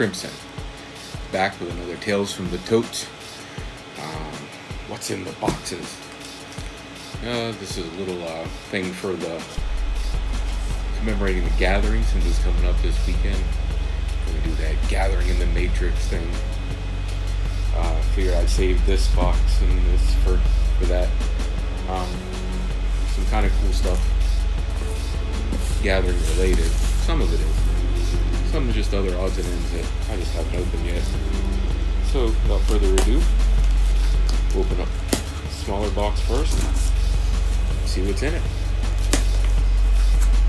Crimson, back with another Tales from the Totes. What's in the boxes? This is a little thing for the commemorating the gathering, since it's coming up this weekend. We're gonna do that gathering in the Matrix thing. Figured I'd save this box and this for that. Some kind of cool stuff, gathering related. Some of it is. Some are just other odds and ends that I just haven't opened yet. So without further ado, we'll open up a smaller box first and see what's in it.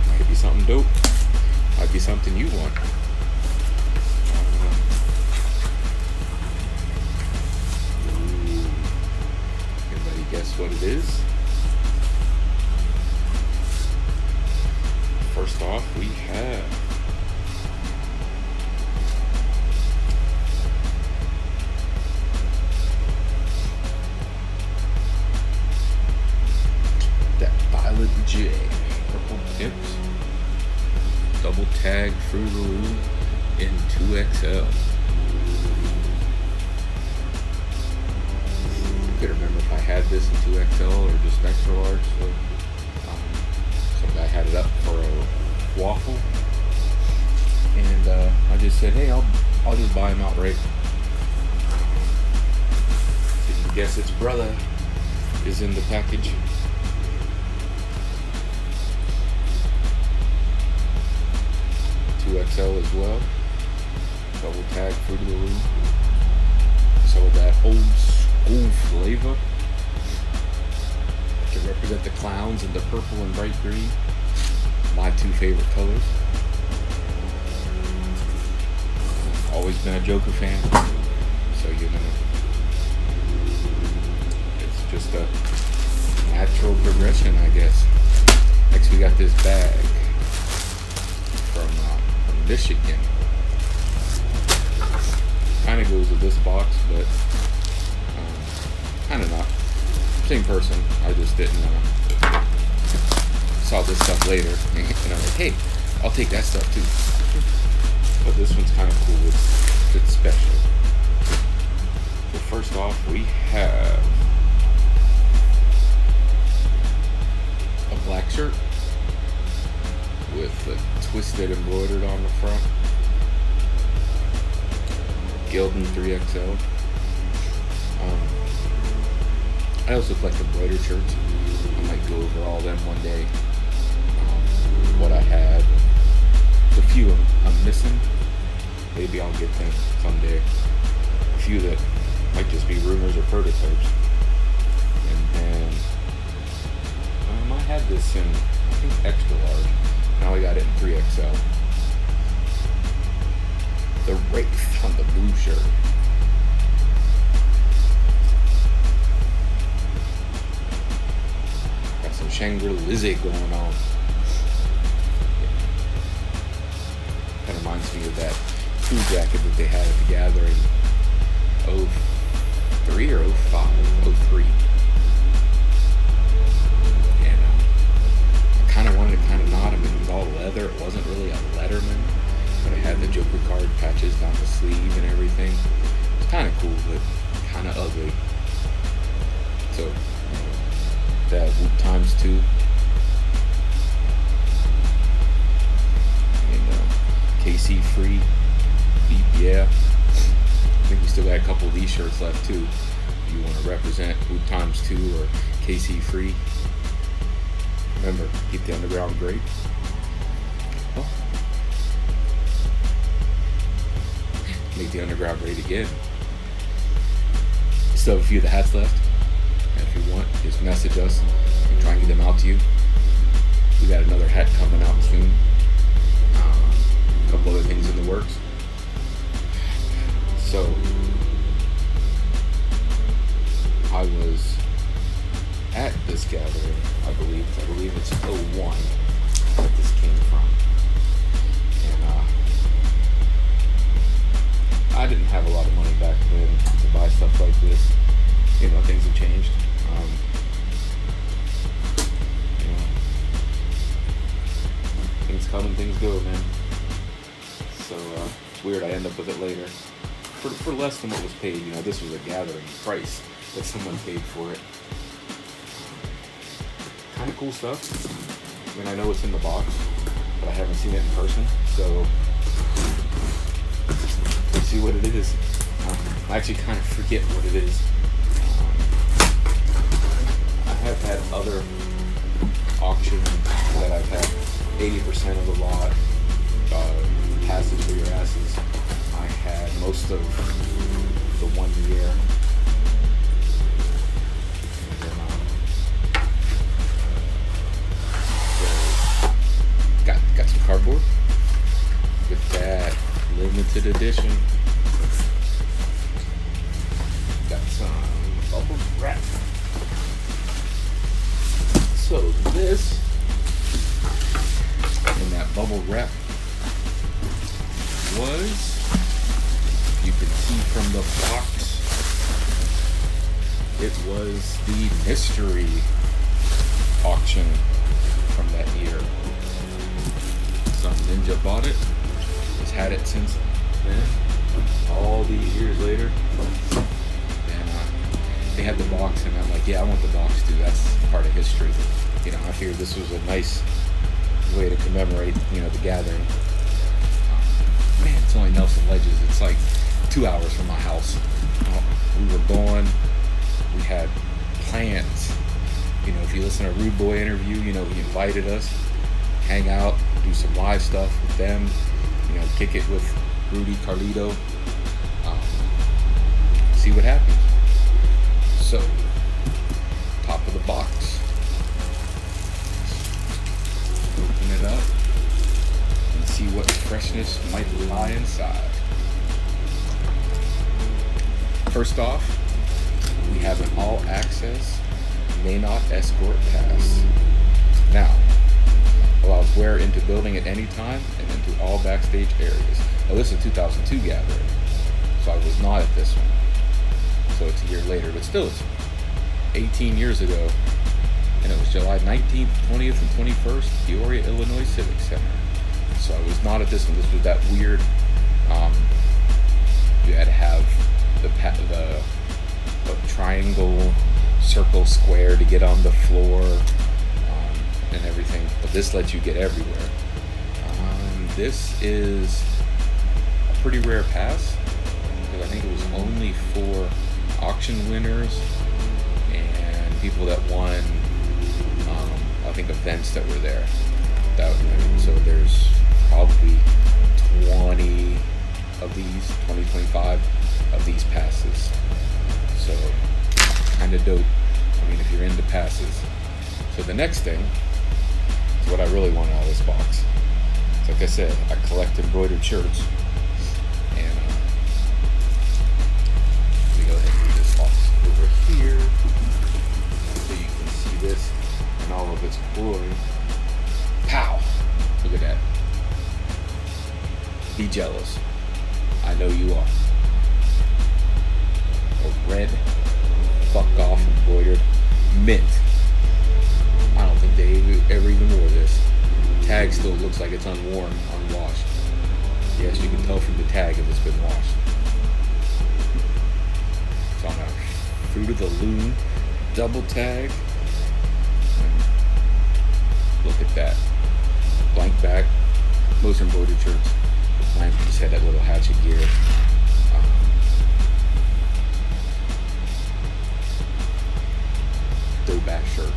Might be something dope. Might be something you want. Anybody guess what it is? First off, we have that Violet J purple tips double tag Fruit of the Loom in 2XL. I couldn't remember if I had this in 2XL or just extra large, so some guy had it up for a waffle, and I just said, hey, I'll just buy him outright. Did you guess its brother is in the package? XL as well. Double tag Fruit of the Loom. So that old school flavor to represent the clowns in the purple and bright green. My two favorite colors. Always been a Joker fan, so you know it's just a natural progression, I guess. Next we got this bag from Michigan. Kind of goes with this box, but kind of not. Same person. I just didn't saw this stuff later, and I'm like, hey, I'll take that stuff too. But this one's kind of cool. It's special. So first off, we have a black shirt with the twisted embroidered on the front. Gildan 3XL. I also collect embroidered shirts. I might go over all them one day. What I have. The few I'm missing. Maybe I'll get them someday. A few that might just be rumors or prototypes. And then I had this in, I think, extra large. Now I got it in 3XL. The Wraith on the blue shirt. Got some Shangri-La going on. Kind of reminds me of that crew jacket that they had at the gathering. 03 or 05? 03. I wanted to kind of nod him. It was all leather. It wasn't really a Letterman, but it had the Joker card patches down the sleeve and everything. It's kind of cool, but kind of ugly. So that WhoopX2 and KC free. Yeah, I think we still got a couple of these shirts left too. If you want to represent WhoopX2 or KC free. Remember, keep the underground great. Oh. Make the underground great again. Still have a few of the hats left. And if you want, just message us and try and get them out to you. We got another hat coming out soon. A couple other things in the works. So, I was at this gathering, I believe it's 01 that this came from, and I didn't have a lot of money back then to buy stuff like this. You know, things have changed. You know, things come and things go, man. So it's weird. I end up with it later for less than what was paid. You know, this was a gathering price that someone paid for it. Kind of cool stuff. I mean, I know it's in the box, but I haven't seen it in person, so let's see what it is. I actually kind of forget what it is. I have had other auctions that I've had 80% of the lot, passes for your asses. I had most of the 1 year. Got some cardboard with that limited edition. Got some bubble wrap. So this and that bubble wrap was, you can see from the box, it was the mystery auction from that year. Some ninja bought it, has had it since then, all these years later. And they had the box, and I'm like, yeah, I want the box too. That's part of history. You know, I figured this was a nice way to commemorate, you know, the gathering. Man, it's only Nelson Ledges. It's like 2 hours from my house. We were going. We had plans. You know, if you listen to a Rude Boy interview, you know, he invited us, hang out, do some live stuff with them. You know, kick it with Rudy, Carlito. See what happens. So, top of the box. Open it up and see what freshness might lie inside. First off, we have an all-access may not escort pass. Now, allows wearer into building at any time and into all backstage areas. Now, this is a 2002 gathering, so I was not at this one. So it's a year later, but still it's 18 years ago, and it was July 19th, 20th, and 21st, Peoria, Illinois Civic Center. So I was not at this one. This was that weird, you had to have the triangle, circle, square to get on the floor, and everything, but this lets you get everywhere. This is a pretty rare pass, because I think it was only for auction winners and people that won, I think, events that were there. So there's probably 20 of these, 25 of these passes. So kind of dope. I mean, if you're into passes. So the next thing is what I really want out of this box. So like I said, I collect embroidered shirts, and let me go ahead and move this box over here so you can see this in all of its glory. Pow! Look at that. Be jealous. I know you are. A red fuck off embroidered mint. I don't think they ever even wore this. Tag still looks like it's unworn, unwashed. Yes, you can tell from the tag if it's been washed. It's on a Fruit of the Loom double tag. Look at that. Blank back. Most embroidered shirts. Mine just had that little hatchet gear. Throwback shirt.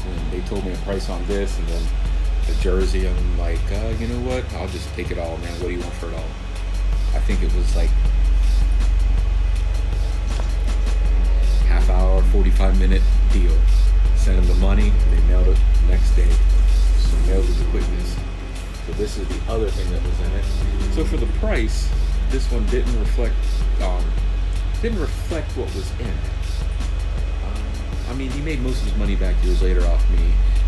When they told me a price on this and then the jersey, I'm like, you know what? I'll just take it all, man. What do you want for it all? I think it was like half hour, 45-minute deal. Sent them the money, they mailed it the next day. So mailed with the quickness. So this is the other thing that was in it. So for the price, this one didn't reflect what was in it. I mean, he made most of his money back years later off me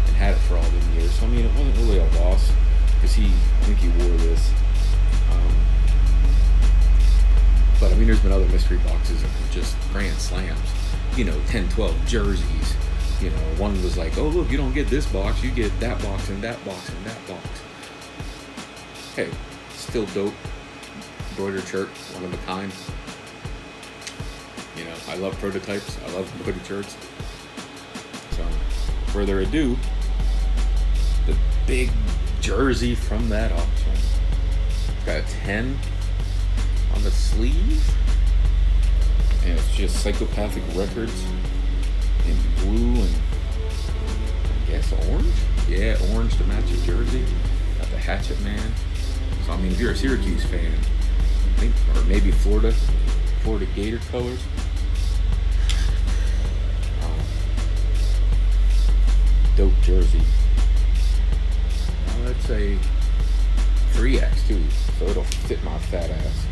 and had it for all them years. So I mean, it wasn't really a loss because I think he wore this. But I mean, there's been other mystery boxes that were just grand slams. You know, 10, 12 jerseys. You know, one was like, oh look, you don't get this box, you get that box and that box and that box. hey, still dope. Embroidered shirt, one of a kind. You know, I love prototypes. I love embroidered shirts. So, further ado, the big jersey from that auction. It's got a 10 on the sleeve. And it's just Psychopathic Records in blue and I guess orange? Yeah, orange to match your jersey. Got the Hatchet Man. So I mean, if you're a Syracuse fan, I think, or maybe Florida Gator colors. Dope jersey. Let's say 3X too, so it'll fit my fat ass.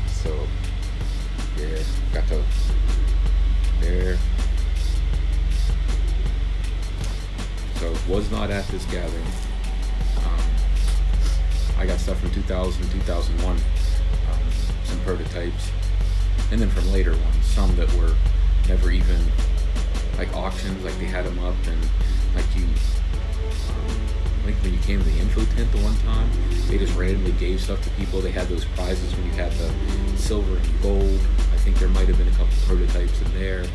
So yeah, got the there. So was not at this gathering. I got stuff from 2000, 2001, some prototypes, and then from later ones, some that were never even like auctions, like they had them up, and like you, I think when you came to the info tent the one time, they just randomly gave stuff to people. They had those prizes when you had the silver and gold. I think there might have been a couple prototypes in there.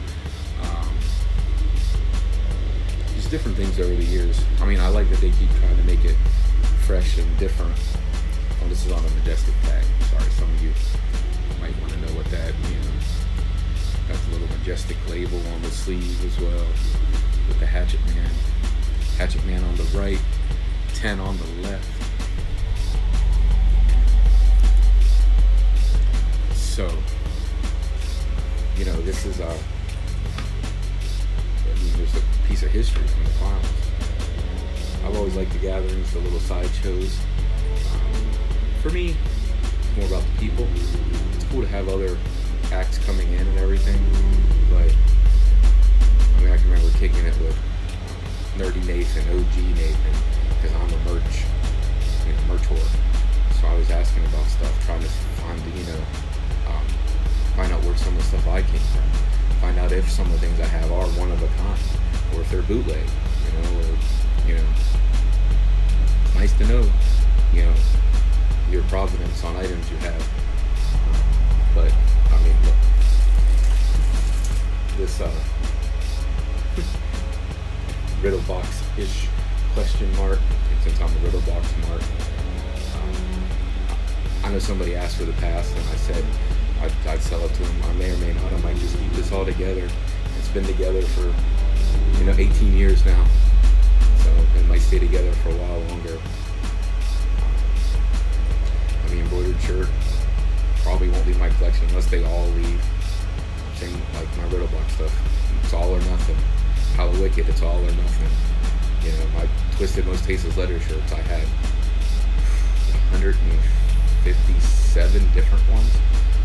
Just different things over the years. I mean, I like that they keep trying to make it fresh and different. Oh, this is on a Majestic tag. Sorry, some of you might want to know what that means. Got the little Majestic label on the sleeve as well, with the Hatchet Man. Hatchet Man on the right, 10 on the left. So, you know, this is just a piece of history from the finals. I've always liked the gatherings, the little sideshows. For me, more about the people. It's cool to have other acts coming in and everything, but I mean, I can remember kicking it with Nerdy Nathan, OG Nathan, because I'm a merch whore. So I was asking about stuff, trying to find, find out where some of the stuff I came from. Find out if some of the things I have are one of a kind, or if they're bootleg, It's nice to know, your provenance on items you have. But I mean, look, this riddle box-ish question mark, and since I'm a riddle box mark, I know somebody asked for the pass, and I said I'd sell it to them. I may or may not. I might just keep this all together. It's been together for 18 years now, so it might stay together for a while longer. The embroidered shirt probably won't leave my collection unless they all leave. Same like my riddle box stuff. It's all or nothing. Hollow Wicked, it's all or nothing. My Twisted Most Tasteless letter shirts, I had 157 different ones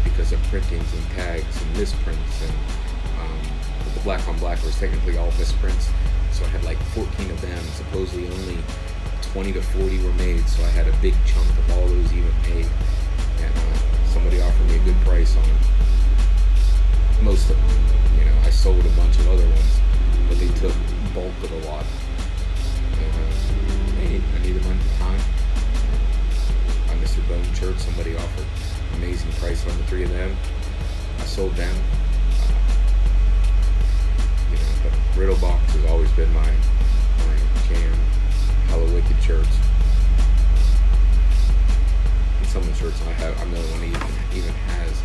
because of printings and tags and misprints, and the black on black was technically all misprints. So I had like 14 of them. Supposedly only 20 to 40 were made, so I had a big chunk of all those even made, and somebody offered me a good price on most of them. I sold a bunch of other ones, but they took bulk of the lot, and I needed money at the time. My Mr. Bone shirt, somebody offered an amazing price on the 3 of them. I sold them. But Riddle Box has always been my jam. Hollow Wicked shirts. And some of the shirts I have, I'm the only one that even has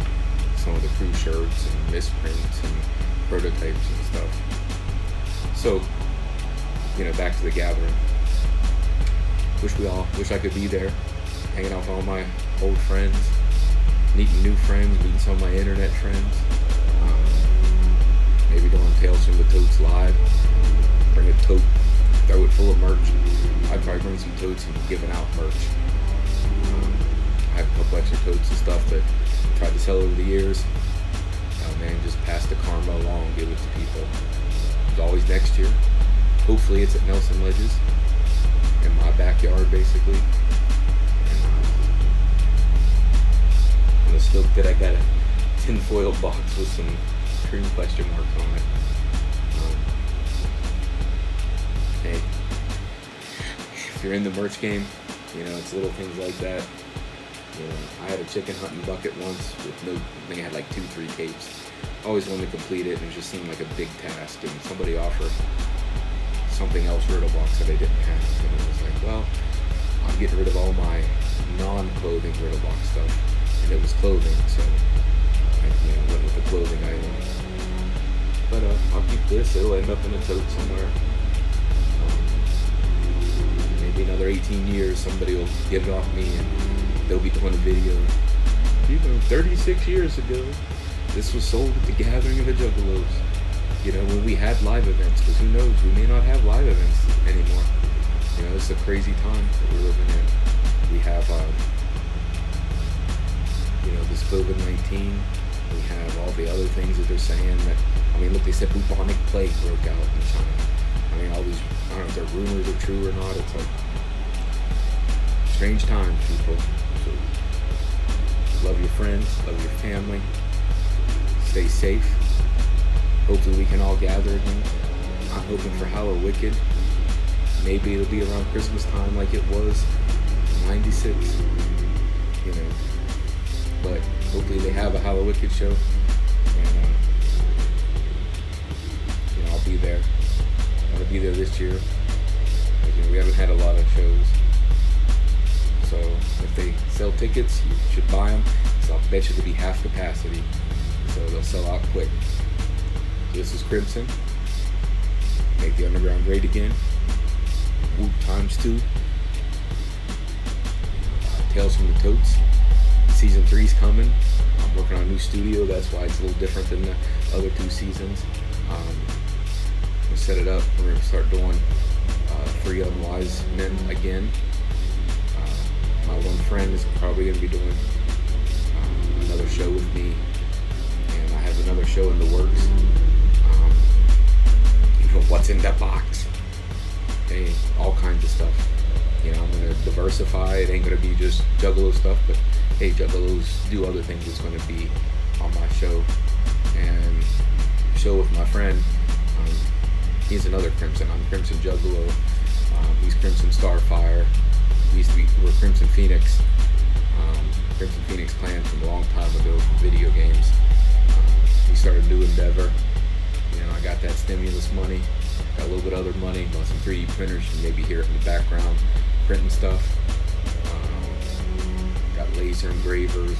some of the crew shirts and misprints and prototypes and stuff. So, back to the gathering. Wish I could be there, hanging out with all my old friends, meeting new friends, meeting some of my internet friends. Maybe doing Tales From The Totes live. Bring a tote, throw it full of merch. I'd probably bring some totes and giving out merch. I have a couple extra totes and stuff that I tried to sell over the years. Just pass the karma along, give it to people. It's always next year. Hopefully it's at Nelson Ledges, in my backyard basically. And I'm stoked that I got a tinfoil box with some cream question marks on it. Hey, if you're in the merch game, You know, it's little things like that. You know, I had a chicken hunting bucket once with no, I think I had like 2-3 capes. I always wanted to complete it, and it just seemed like a big task, and somebody offered something else Riddle-box that I didn't have, and it was like, well, I'm getting rid of all my non-clothing Riddle-box stuff, and it was clothing, so I went with the clothing item. But I'll keep this. It'll end up in a tote somewhere. Maybe another 18 years, somebody will get it off me, and they'll be doing a video. 36 years ago, this was sold at the Gathering of the Juggalos. You know, when we had live events, because who knows, we may not have live events anymore. You know, it's a crazy time that we're living in. We have, you know, this COVID-19. We have all the other things that they're saying that, I mean, look, they said bubonic plague broke out in China. I mean, all these, I don't know if their rumors are true or not. It's like, strange times, people. So, love your friends, love your family. Stay safe. Hopefully we can all gather again. I'm hoping for Hallowicked. Maybe it'll be around Christmas time like it was in '96. You know. But hopefully they have a Hallowicked show. And you know, I'll be there. I'm gonna be there this year. You know, we haven't had a lot of shows. So if they sell tickets, you should buy them. So I'll bet you they'll be half capacity. So they'll sell out quick. So this is Crimson. Make the underground great again. Whoop ×2. Tales from the Totes. Season 3's coming. I'm working on a new studio. That's why it's a little different than the other 2 seasons. We'll set it up. We're going to start doing 3 Unwise Men again. My one friend is probably going to be doing another show with me. And I have another show in the works. You know, what's in that box? Hey, all kinds of stuff. You know, I'm going to diversify. It ain't going to be just Juggalo stuff, but hey, Juggalos do other things. It's going to be on my show. And show with my friend. He's another Crimson. I'm Crimson Juggalo. He's Crimson Starfire. We're Crimson Phoenix. Crimson Phoenix clan from a long time ago from video games. We started a new endeavor. You know, I got that stimulus money. Got a little bit of other money. Bought some 3D printers. You maybe hear it in the background. Printing stuff. Got laser engravers.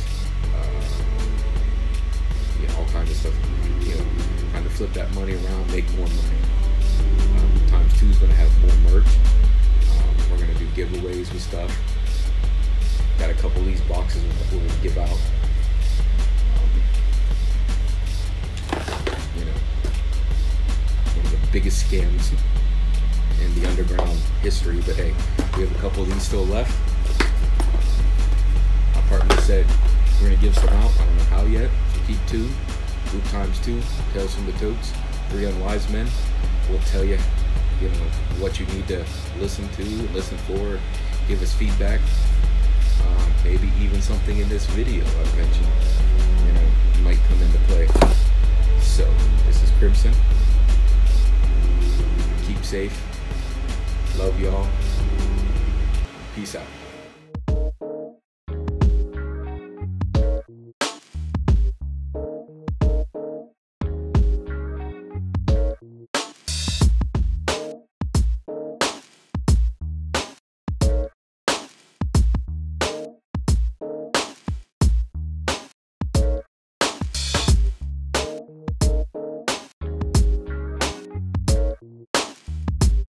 You know, all kinds of stuff. You know, trying to flip that money around, make more money. ×2 is going to have more merch. We're going to do giveaways with stuff. Got a couple of these boxes we're going to give out. You know, one of the biggest scams in the underground history. But hey, we have a couple of these still left. My partner said we're going to give some out. I don't know how yet. So keep 2. Whoop ×2. Tales from the Totes. 3 Unwise Men. We'll tell you, you know, what you need to listen to, listen for, give us feedback. Maybe even something in this video I've mentioned, you know, might come into play. So, this is Crimson. Keep safe. Love y'all. Peace out.